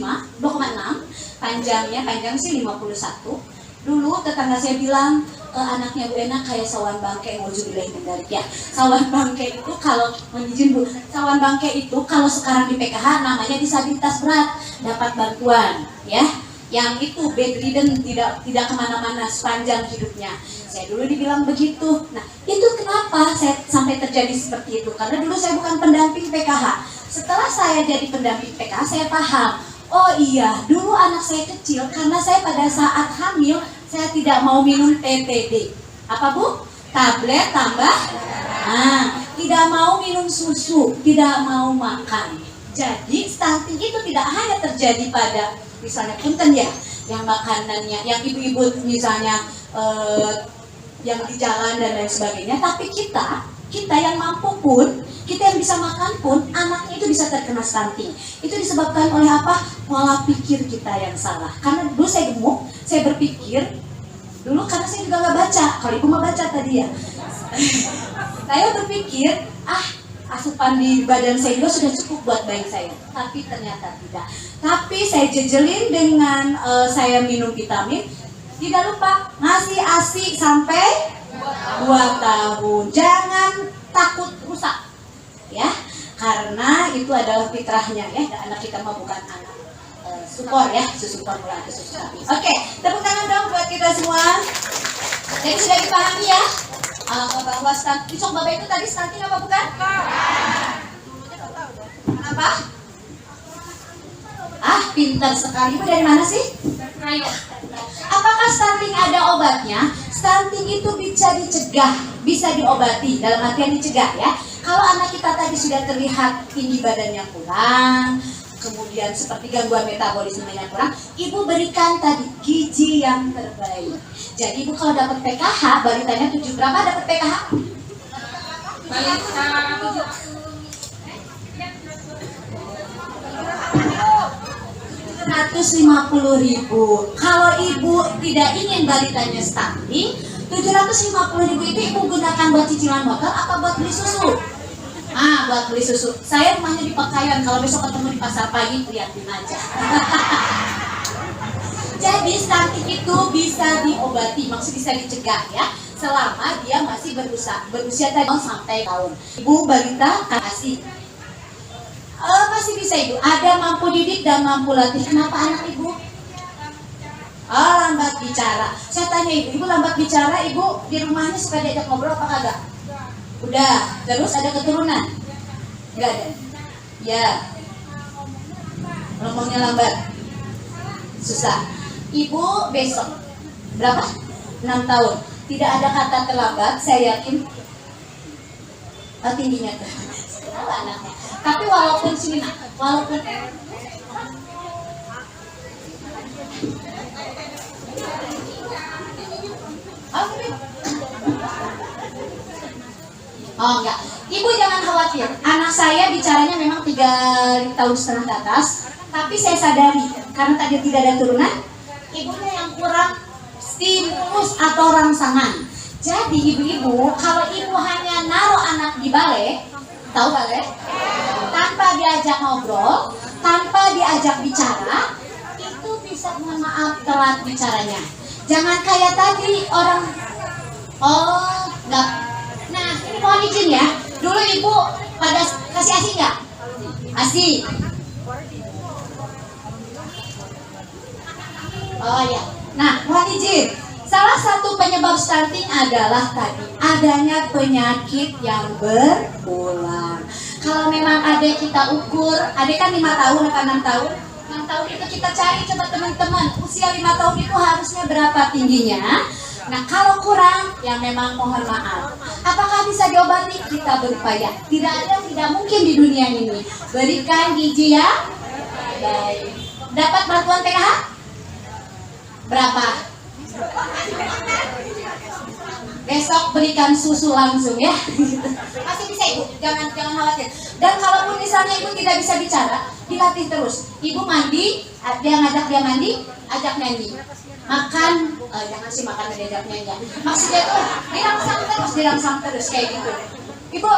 panjang sih 51. Dulu tetangga saya bilang, anaknya Bu Ena kayak sawan bangke, nauzubillah min dzalik ya. Sawan bangke itu kalau izin Bu, sawan bangke itu kalau sekarang di PKH namanya disabilitas berat, dapat bantuan ya. Yang itu bedridden, tidak kemana-mana sepanjang hidupnya. Saya dulu dibilang begitu. Nah, itu kenapa saya sampai terjadi seperti itu? Karena dulu saya bukan pendamping PKH. Setelah saya jadi pendamping PKH, saya paham. Oh iya, dulu anak saya kecil karena saya pada saat hamil saya tidak mau minum TTD. Apa Bu? Tablet tambah. Nah, tidak mau minum susu, tidak mau makan. Jadi stunting itu tidak hanya terjadi pada misalnya punten ya, yang makanannya, yang ibu-ibu misalnya yang di jalan dan lain sebagainya, tapi kita yang mampu pun, kita yang bisa makan pun, anaknya itu bisa terkena stunting. Itu disebabkan oleh apa? Pola pikir kita yang salah. Karena dulu saya gemuk, saya berpikir dulu karena saya juga nggak baca. Kalau ibu mau baca tadi ya, saya berpikir asupan di badan saya juga sudah cukup buat bayi saya. Tapi ternyata tidak. Tapi saya jejelin dengan saya minum vitamin. Tidak lupa ngasih ASI sampai 2 tahun. Jangan takut rusak ya, karena itu adalah fitrahnya ya. Anak kita mah bukan anak supor ya, susu formula atau susu sapi. Oke, tepuk tangan dong buat kita semua. Jadi sudah dipahami ya bahwa stunting, sok Bapak itu tadi stunting apa bukan? Apa? Pintar sekali. Ibu dari mana sih? Apakah stunting ada obatnya? Stunting itu bisa dicegah, bisa diobati, dalam artian dicegah ya. Kalau anak kita tadi sudah terlihat tinggi badannya kurang, kemudian seperti gangguan metabolismenya kurang, ibu berikan tadi gizi yang terbaik. Jadi ibu kalau dapat PKH, balitanya 7 berapa dapat PKH? Balita 750.000. Kalau ibu tidak ingin balitanya stunting, 750.000 itu ibu gunakan buat cicilan motor apa buat beli susu? Buat beli susu. Saya rumahnya di Pekayon, kalau besok ketemu di pasar pagi liatin aja. Jadi stunting itu bisa diobati, maksud bisa dicegah ya, selama dia masih berusia tadi sampai tahun. Ibu balita kasih. Masih bisa ibu, ada mampu didik dan mampu latih. Kenapa anak ibu? Lambat bicara. Saya tanya ibu lambat bicara, ibu di rumahnya suka diajak ngobrol apa kagak? Udah, terus ada keturunan? Enggak ada? Ya. Ngomongnya lambat? Susah. Ibu besok, berapa? 6 tahun. Tidak ada kata terlambat, saya yakin. Tingginya tuh. Tahu anaknya. Tapi walaupun sini, walaupun enggak. Ibu jangan khawatir. Anak saya bicaranya memang 3,5 tahun ke atas, tapi saya sadari karena tadi tidak ada turunan, ibunya yang kurang stimulus atau rangsangan. Jadi ibu-ibu, kalau ibu hanya naruh anak di balai, tahu balai? Tanpa diajak ngobrol, tanpa diajak bicara, itu bisa, mohon maaf, telat bicaranya. Jangan kayak tadi orang, enggak. Nah, ini mohon izin ya. Dulu ibu pada kasih ASI enggak? ASI. Oh ya. Nah, mohon izin. Salah satu penyebab stunting adalah tadi adanya penyakit yang berulang. Kalau memang adik kita ukur, adik kan 5 tahun atau 6 tahun, 6 tahun itu kita cari coba teman-teman, usia 5 tahun itu harusnya berapa tingginya. Nah kalau kurang, ya memang mohon maaf. Apakah bisa diobati? Kita berupaya. Tidak ada yang tidak mungkin di dunia ini. Berikan gizi yang baik. Dapat bantuan PKH? Berapa? Besok berikan susu langsung ya. Masih bisa ibu, jangan khawatir. Dan kalaupun misalnya ibu tidak bisa bicara, dilatih terus. Ibu mandi, dia ngajak dia mandi, ajak nyanyi. Makan, jangan sih makan diajak nyanyi. Maksudnya tuh dirangsang terus kayak gitu. Ibu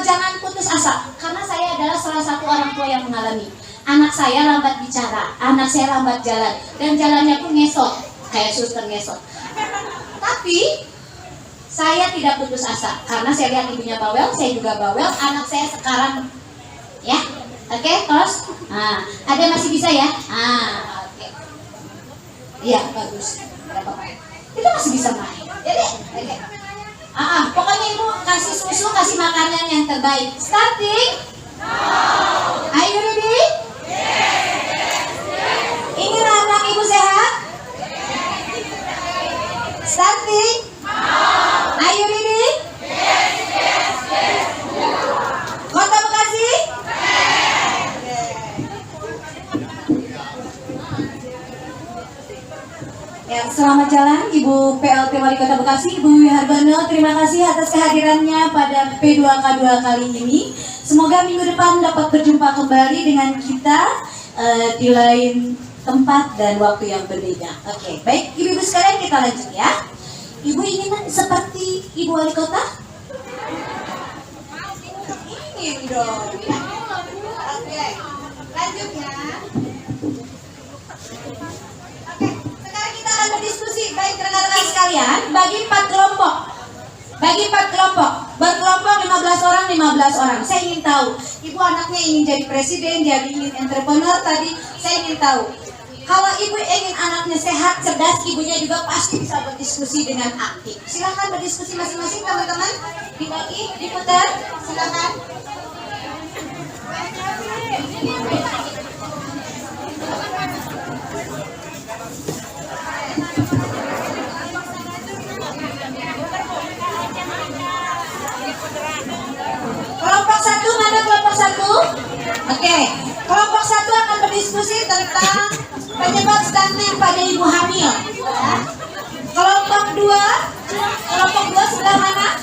jangan putus asa, karena saya adalah salah satu orang tua yang mengalami. Anak saya lambat bicara, anak saya lambat jalan, dan jalannya pun ngesot, kayak suster ngesot. Tapi Saya tidak putus asa karena saya lihat ibunya bawel, saya juga bawel, anak saya sekarang ya. Oke, terus ada masih bisa ya? Oke. Iya, bagus. Kita masih bisa main. Jadi, oke. Pokoknya ibu kasih susu, kasih makanan yang terbaik. Starting. Are you ready? Ingin anak ibu sehat? Starting. Are you ready? Kota Bekasi? Ya, selamat jalan Ibu PLT Wali Kota Bekasi, Ibu Wiwi Hargono. Terima kasih atas kehadirannya pada P2K2 kali ini. Semoga minggu depan dapat berjumpa kembali dengan kita di lain tempat dan waktu yang berbeda. Oke, baik Ibu-ibu sekalian, kita lanjut ya. Ibu ingin seperti Ibu Wali Kota? Ingin dong. Oke, lanjut ya. Oke, sekarang kita akan berdiskusi. Baik rekan-rekan sekalian, bagi 4 kelompok. Berkelompok 15 orang. Saya ingin tahu, ibu anaknya ingin jadi presiden, jadi ingin entrepreneur tadi. Saya ingin tahu, kalau ibu ingin anaknya sehat, cerdas, ibunya juga pasti bisa berdiskusi dengan aktif. Silakan berdiskusi masing-masing teman-teman. Dibagi, diputar, silakan. Kelompok 1, mana kelompok 1? Oke, kelompok 1 akan berdiskusi tentang penyebab stunting pada ibu hamil. Kelompok 2 sebelah mana?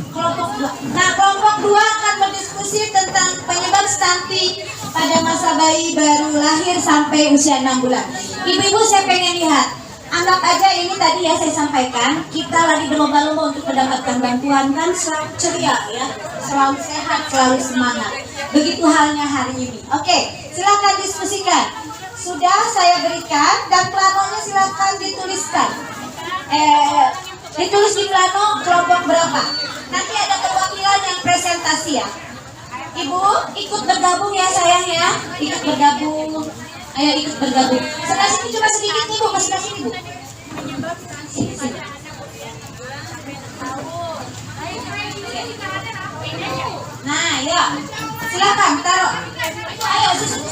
Kelompok 2. Nah, kelompok 2 akan berdiskusi tentang penyebab stunting pada masa bayi baru lahir sampai usia 6 bulan. Ibu-ibu, saya pengen lihat. Anggap aja ini tadi ya saya sampaikan, kita lagi berlomba-lomba untuk mendapatkan bantuan, kan selalu ceria ya, selalu sehat, selalu semangat. Begitu halnya hari ini. Oke, silakan diskusikan. Sudah saya berikan dan planonya silakan dituliskan. Ditulis di plano kelompok berapa. Nanti ada perwakilan yang presentasi ya. Ibu ikut bergabung ya sayang ya, ikut bergabung. Ayo ikut bergabung. Sebelah sini cuma sedikit nih Bu, sebelah sini Bu. Sini. Nah, ya. Silakan taruh. Ayo susu.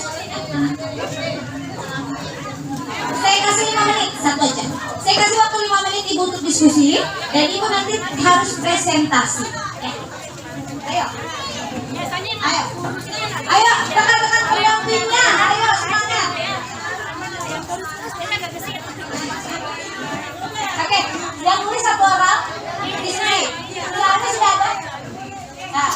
Saya kasih 5 menit, satu aja. Saya kasih waktu 5 menit Ibu untuk diskusi dan Ibu nanti harus presentasi. Ya. Ayo. Ayo, rekan-rekan pendampingnya. Ayo semangat. Oke, yang tulis 1 orang di sini. Tulisannya sudah ada. Nah.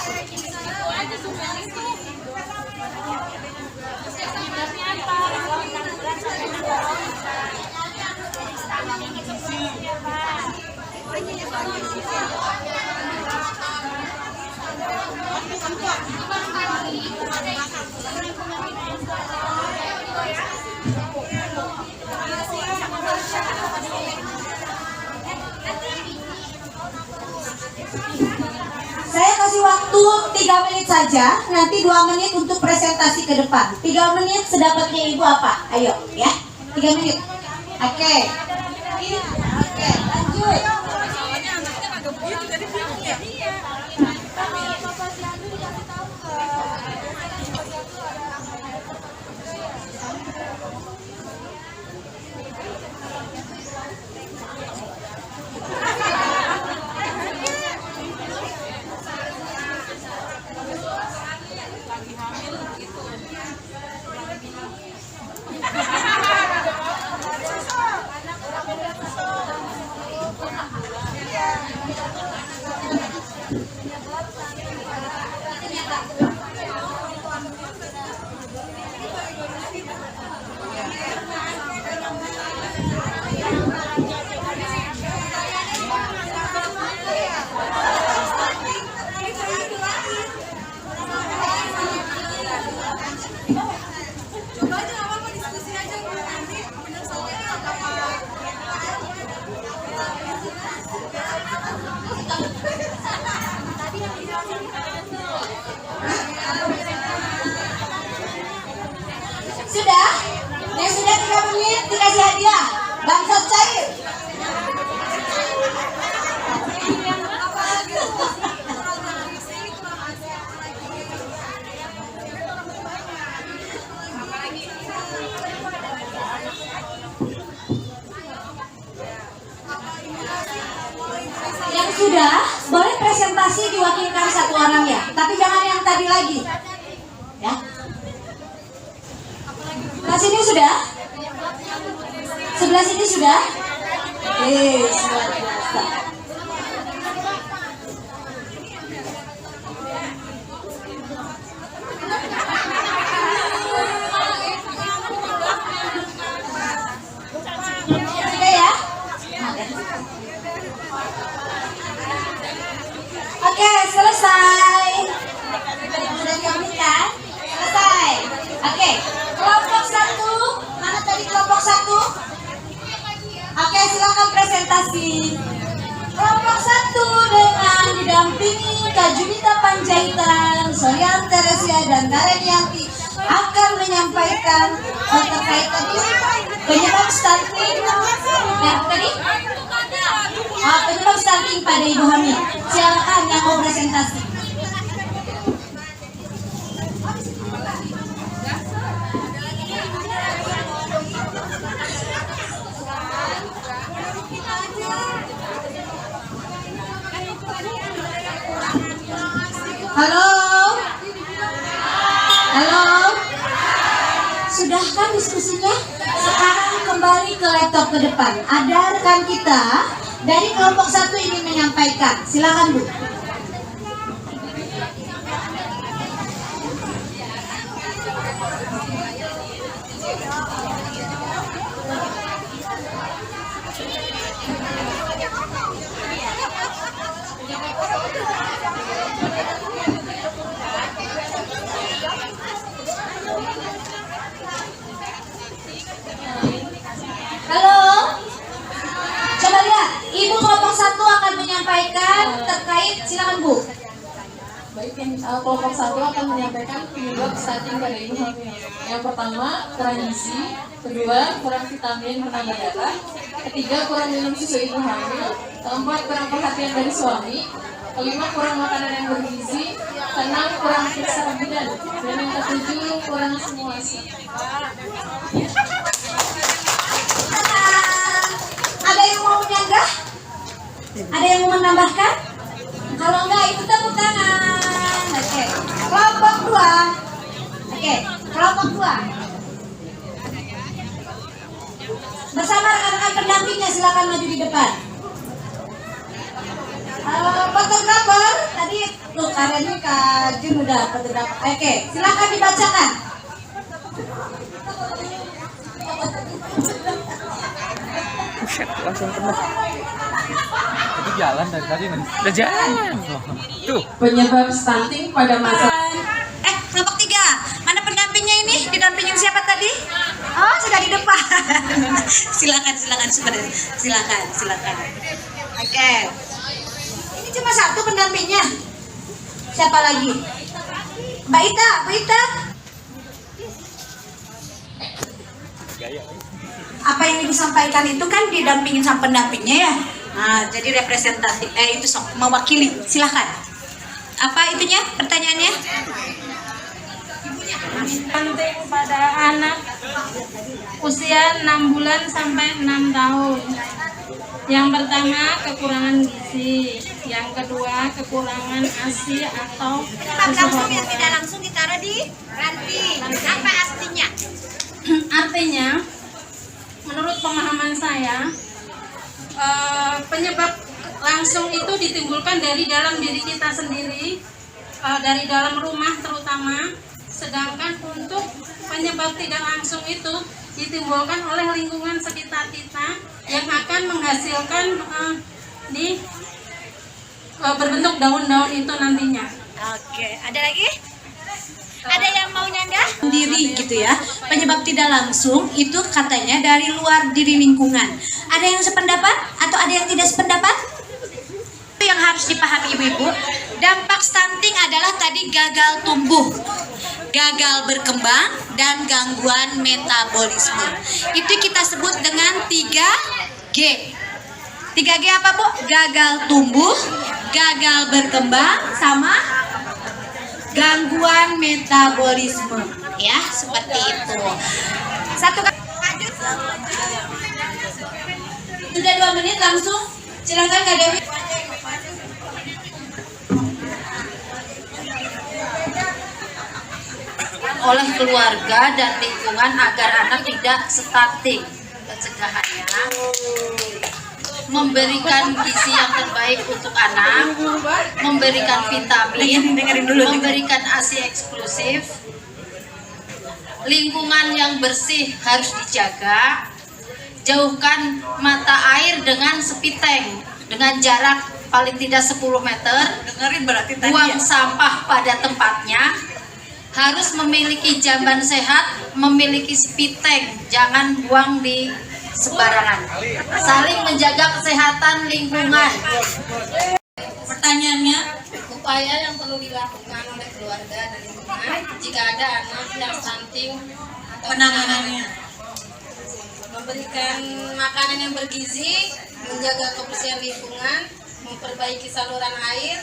Saya kasih waktu 3 menit saja, nanti 2 menit untuk presentasi ke depan. 3 menit sedapatnya Ibu apa? Ayo ya, 3 menit. Oke. Oke, lanjut. Sudah? Yang sudah 3 menit dikasih hadiah. Bansos cair. Yang sudah, boleh presentasi diwakilkan 1 orang ya, tapi jangan yang tadi lagi. Ya. Sebelah sini sudah? Sebelah sini sudah? Luar biasa. Sudah ya? Oke, selesai. Sudah diambilkan? Selesai. Oke, kelompok 1. Mana tadi kelompok 1? Oke, silakan presentasi. Kelompok 1 dengan didampingi Kak Junita Panjaitan, Solian Teresia, dan Karen Yanti akan menyampaikan terkait tadi penyebab stunting. Ya, tadi? Penyebab stunting pada ibu hamil. Silakan yang mau presentasi. Halo? Halo? Sudahkah diskusinya? Sekarang kembali ke laptop ke depan. Ada rekan kita dari kelompok 1 ingin menyampaikan. Silakan, Bu. Halo? Coba lihat, Ibu kelompok 1 akan menyampaikan terkait, silakan Bu. Baik, yang kelompok 1 akan menyampaikan penyebab stunting pada ibu hamil. Yang pertama, kurang gizi. Kedua, kurang vitamin penambah darah. Ketiga, kurang minum susu ibu hamil. Keempat, kurang perhatian dari suami. Kelima, kurang makanan yang bergizi. Keenam, kurang periksa bidan. Dan yang ketujuh, kurang stimulasi. Ada yang mau menyanggah? Ada yang mau menambahkan? Kalau enggak, itu tepuk tangan. Oke, kelompok 2. Oke, kelompok 2. Bersama rekan-rekan pendampingnya silakan maju di depan. Fotografer tadi tuh karenanya Kak Jun udah fotografer. Oke, silakan dibacakan. Langsung penuh. Itu jalan dari tadi nih. Udah jalan. Tuh. Penyebab stunting pada masa Kelompok 3. Mana pendampingnya ini? Didampingin siapa tadi? Oh, sudah di depan. Silakan. Oke. Ini cuma 1 pendampingnya. Siapa lagi? Mbak Ita, Bu Ita. Apa yang Ibu sampaikan itu kan didampingin sama pendampingnya ya. Nah, jadi representasi itu mewakili. Silakan. Apa itunya? Pertanyaannya? Stunting pada anak usia 6 bulan sampai 6 tahun. Yang pertama, kekurangan gizi. Yang kedua, kekurangan ASI atau Langsung yang tidak langsung ditaruh di ranting. Apa artinya? Artinya, menurut pemahaman saya, penyebab langsung itu ditimbulkan dari dalam diri kita sendiri, dari dalam rumah terutama. Sedangkan untuk penyebab tidak langsung itu ditimbulkan oleh lingkungan sekitar kita yang akan menghasilkan berbentuk daun-daun itu nantinya. Oke, ada lagi? Ada yang mau nyanggah? Diri gitu ya. Penyebab tidak langsung itu katanya dari luar diri lingkungan. Ada yang sependapat atau ada yang tidak sependapat? Itu yang harus dipahami ibu-ibu. Dampak stunting adalah tadi gagal tumbuh, gagal berkembang, dan gangguan metabolisme. Itu kita sebut dengan 3G. 3G apa Bu? Gagal tumbuh, gagal berkembang, sama gangguan metabolisme. Ya, seperti itu. Satu kali. Sudah 2 menit langsung. Silakan Kak Dewi. Oleh keluarga dan lingkungan agar anak tidak stunting. Pencegahannya memberikan gizi yang terbaik untuk anak, memberikan vitamin, memberikan ASI eksklusif, lingkungan yang bersih harus dijaga, jauhkan mata air dengan sepiteng dengan jarak paling tidak 10 meter, buang sampah pada tempatnya, harus memiliki jamban sehat, memiliki sepiteng, jangan buang di sembarangan, saling menjaga kesehatan lingkungan. Pertanyaannya, upaya yang perlu dilakukan oleh keluarga dan lingkungan jika ada anak yang stunting atau penanganannya. Memberikan makanan yang bergizi, menjaga kebersihan lingkungan, memperbaiki saluran air,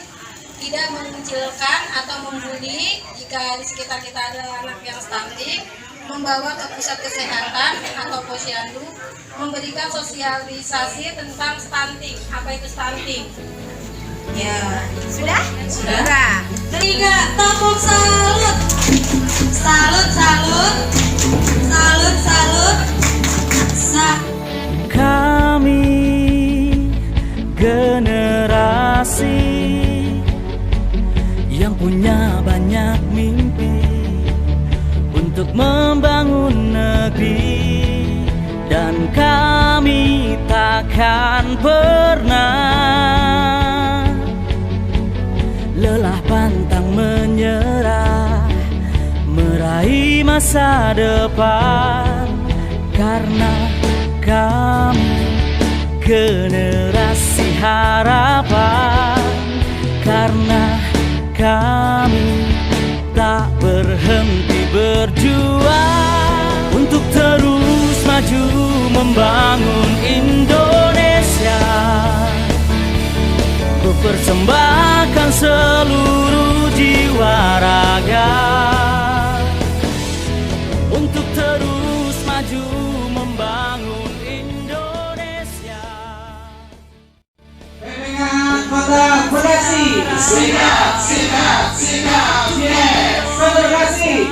tidak mengecilkan atau membuli jika di sekitar kita ada anak yang stunting, membawa ke pusat kesehatan atau posyandu, memberikan sosialisasi tentang stunting. Apa itu stunting? Ya, sudah? Sudah. 3, tepuk salut. Salut, salut. Salut, salut. Kami generasi yang punya banyak mimpi untuk membangun negeri, dan kami takkan pernah lelah pantang menyerah meraih masa depan, karena kami generasi harapan, karena kami tak berhenti berjuang untuk terus maju membangun Indonesia, mempersembahkan seluruh jiwa raga untuk terus maju membangun Indonesia. PPK Kota Bekasi. Singkat, yes. Bekasi.